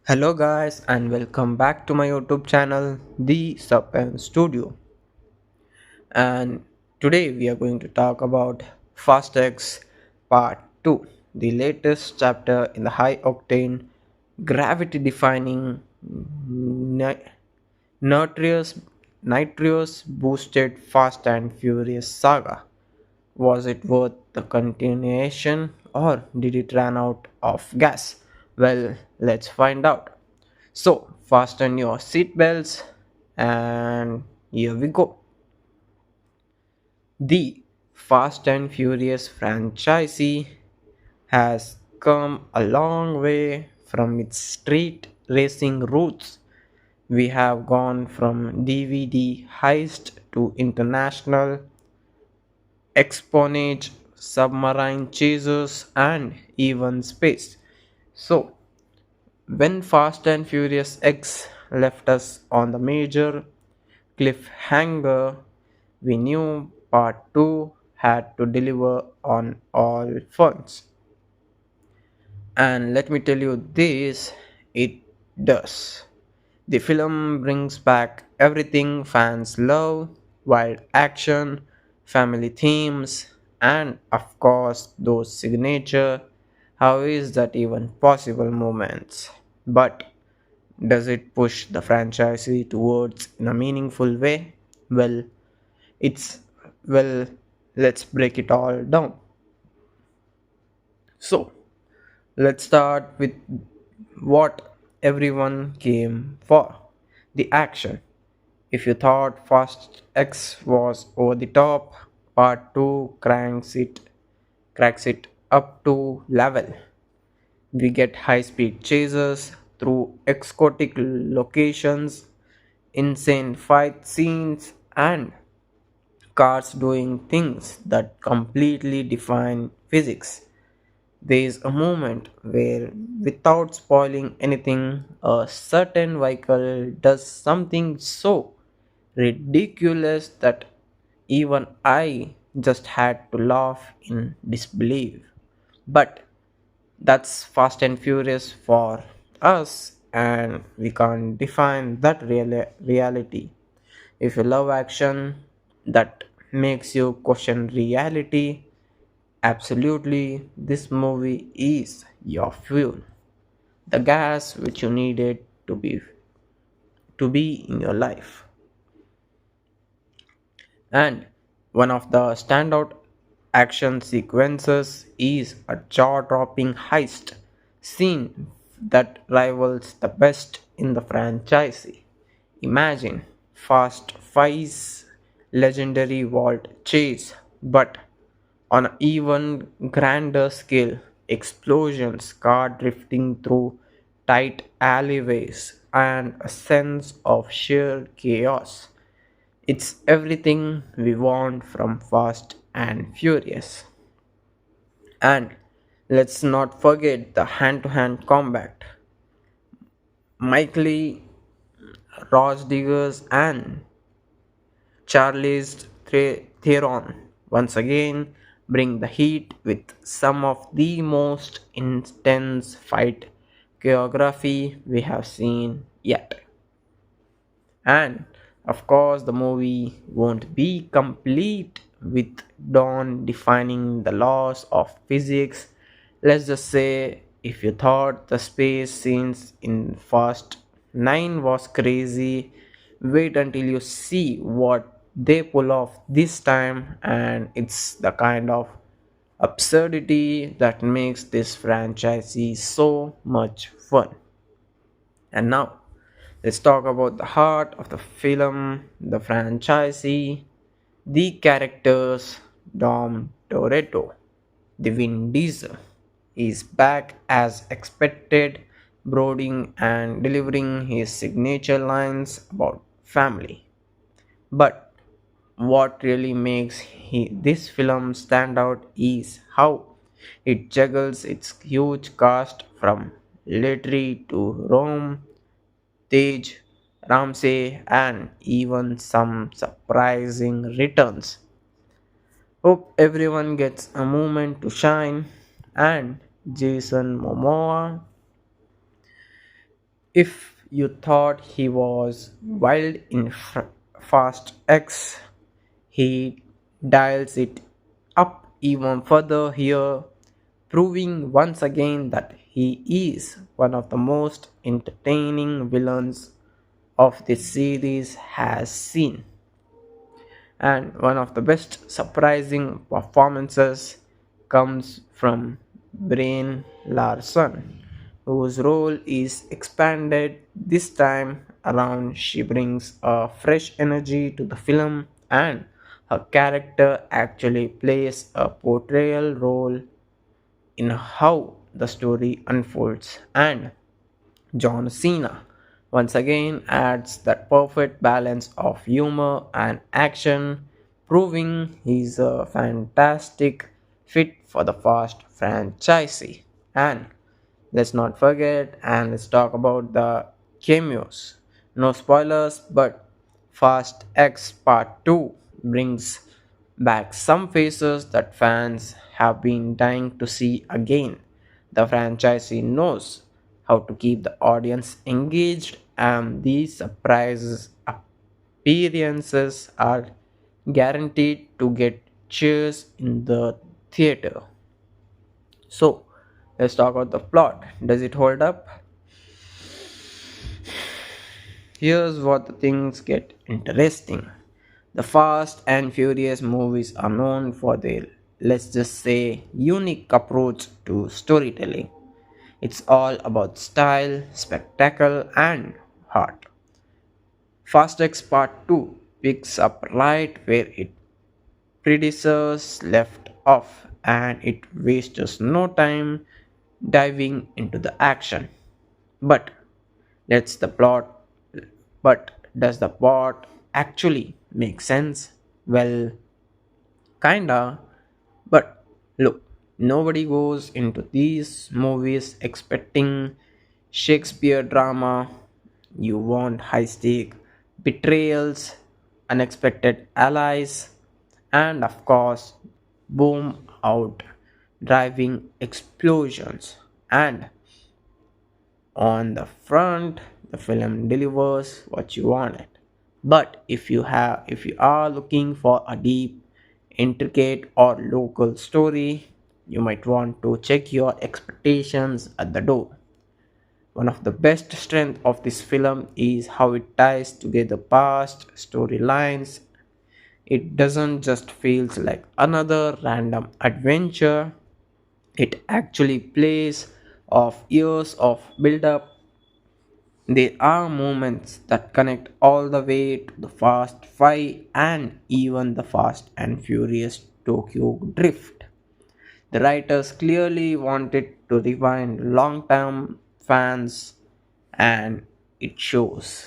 Hello guys and welcome back to my YouTube channel The Sub Studio, and today we are going to talk about Fast X Part 2, the latest chapter in the high octane gravity defying nitrous nitrous boosted Fast and Furious saga. Was it worth the continuation or did it run out of gas? Well, let's find out. So, fasten your seatbelts and here we go. The Fast and Furious franchise has come a long way from its street racing roots. We have gone from DVD heist to international espionage, submarine chases, and even space. So, when Fast and Furious X left us on the major cliffhanger, we knew part 2 had to deliver on all fronts. And let me tell you this, it does. The film brings back everything fans love: wild action, family themes, and of course, those signature "how is that even possible" moments. But does it push the franchise towards in a meaningful way? Well, it's well, let's break it all down. So, let's start with what everyone came for: the action. If you thought Fast X was over the top, Part 2 cracks it up to level. We get high-speed chases through exotic locations, insane fight scenes, and cars doing things that completely define physics. There is a moment where, without spoiling anything, a certain vehicle does something so ridiculous that even I just had to laugh in disbelief. But that's Fast and Furious for us, and we can't define that reality. If you love action that makes you question reality, absolutely, this movie is your fuel. The gas which you needed to be in your life. And one of the standout action sequences is a jaw-dropping heist scene that rivals the best in the franchise. Imagine Fast Five's legendary vault chase, but on an even grander scale: explosions, car drifting through tight alleyways, and a sense of sheer chaos. It's everything we want from Fast and Furious. And let's not forget the hand to hand combat. Mikey, Ross Diggers, and Charlie's Theron once again bring the heat with some of the most intense fight choreography we have seen yet. And of course, the movie won't be complete with Dawn defining the laws of physics. Let's just say, if you thought the space scenes in Fast 9 was crazy, wait until you see what they pull off this time, and it's the kind of absurdity that makes this franchise so much fun. And now, let's talk about the heart of the film, the franchise, the characters. Dom Toretto, the Vin Diesel, is back as expected, brooding and delivering his signature lines about family. But what really makes this film stand out is how it juggles its huge cast from Lettery to Rome, Tej, Ramsey, and even some surprising returns. Hope everyone gets a moment to shine, and Jason Momoa If you thought he was wild in Fast X, he dials it up even further here, proving once again that he is one of the most entertaining villains of this series has seen. And one of the best surprising performances comes from Brain Larson, whose role is expanded this time around. She brings a fresh energy to the film, and her character actually plays a portrayal role in how the story unfolds. And John Cena once again adds that perfect balance of humor and action, proving he's a fantastic fit for the Fast franchise. And let's not forget and let's talk about the cameos. No spoilers, but Fast X Part 2 brings back some faces that fans have been dying to see again. The franchisee knows how to keep the audience engaged, and these surprises appearances are guaranteed to get cheers in the theater. So, let's talk about the plot. Does it hold up? Here's what the things get interesting. The Fast and Furious movies are known for their, let's just say, unique approach to storytelling. It's all about style, spectacle, and heart. Fast X Part 2 picks up right where its predecessors left off, and it wastes no time diving into the action. But that's the plot. But does the plot actually make sense? Well, kinda. But look, nobody goes into these movies expecting Shakespeare drama. You want high stake betrayals, unexpected allies, and of course, boom out driving explosions. And on the front, the film delivers what you wanted. But if you are looking for a deep, intricate or local story, you might want to check your expectations at the door. One of the best strengths of this film is how it ties together past storylines. It doesn't just feels like another random adventure. It actually plays off years of build up. There are moments that connect all the way to the Fast 5 and even the Fast and Furious Tokyo Drift. The writers clearly wanted to rewind long term fans, and it shows.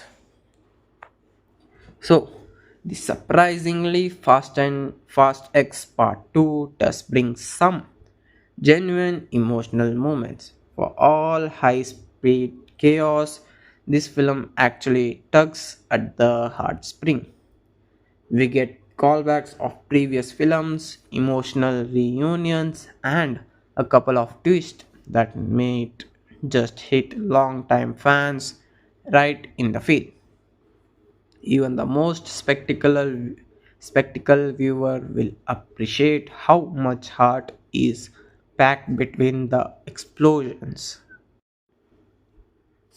So, the surprisingly Fast and Fast X Part 2 does bring some genuine emotional moments. For all high speed chaos, this film actually tugs at the heartstring. We get callbacks of previous films, emotional reunions, and a couple of twists that made just hit long-time fans right in the feet. Even the most spectacle viewer will appreciate how much heart is packed between the explosions.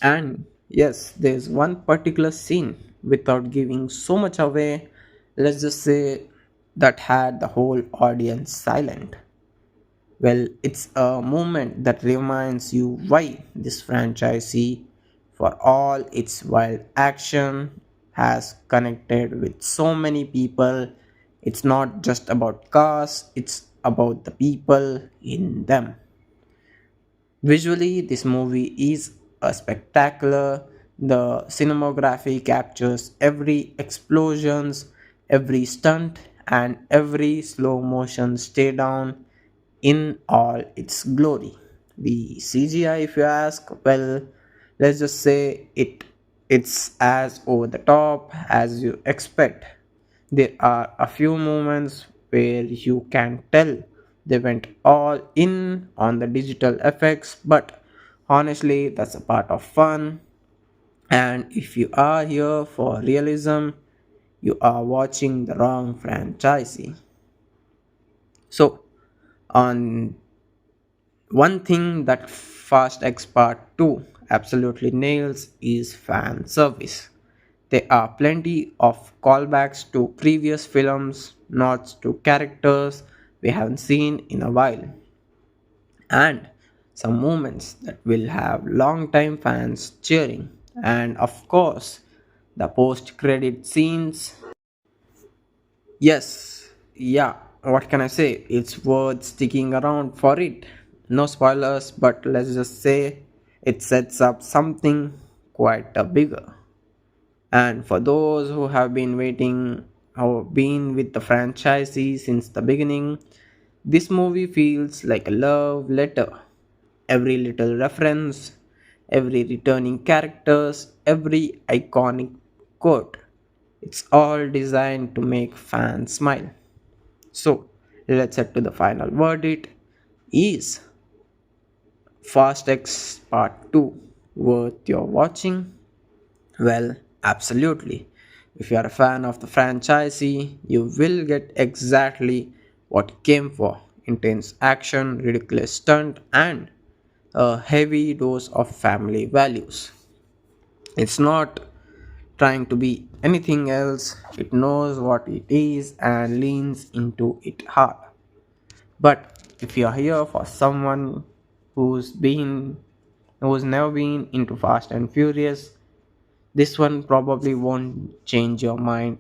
And yes, there's one particular scene, without giving so much away, let's just say, that had the whole audience silent. Well, it's a moment that reminds you why this franchise, for all its wild action, has connected with so many people. It's not just about cars, it's about the people in them. Visually, this movie is a spectacular. The cinematography captures every explosions, every stunt, and every slow motion stay down in all its glory. The CGI, if you ask, well, let's just say it's as over the top as you expect. There are a few moments where you can tell they went all in on the digital effects, but honestly, that's a part of fun. And if you are here for realism, you are watching the wrong franchisee. So, on one thing that Fast X Part 2 absolutely nails is fan service. There are plenty of callbacks to previous films, nods to characters we haven't seen in a while, and some moments that will have long-time fans cheering. And of course, the post-credit scenes. Yes, yeah, what can I say? It's worth sticking around for it. No spoilers, but let's just say it sets up something quite a bigger. And for those who have been waiting, who have been with the franchisee since the beginning, this movie feels like a love letter. Every little reference, every returning characters, every iconic quote. It's all designed to make fans smile. So, let's head to the final verdict. Is Fast X Part 2 worth your watching? Well, absolutely. If you are a fan of the franchisee, you will get exactly what you came for: intense action, ridiculous stunt, and a heavy dose of family values. It's not trying to be anything else, it knows what it is and leans into it hard. But if you're here for someone who's been who's never been into Fast and Furious, this one probably won't change your mind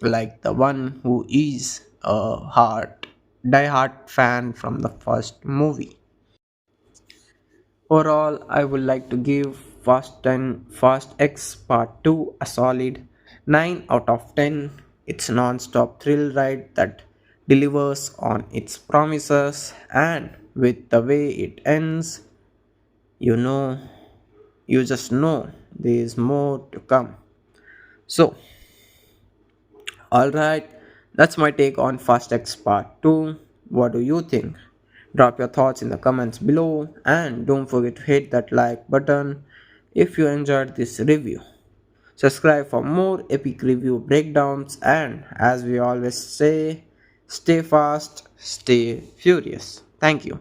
like the one who is a die-hard fan from the first movie. Overall, I would like to give Fast X Part 2 a solid 9 out of 10. It's a non-stop thrill ride that delivers on its promises, and with the way it ends, you know, you just know there is more to come. So, alright, that's my take on Fast X Part 2. What do you think? Drop your thoughts in the comments below and don't forget to hit that like button if you enjoyed this review. Subscribe for more epic review breakdowns, and as we always say, stay fast, stay furious. Thank you.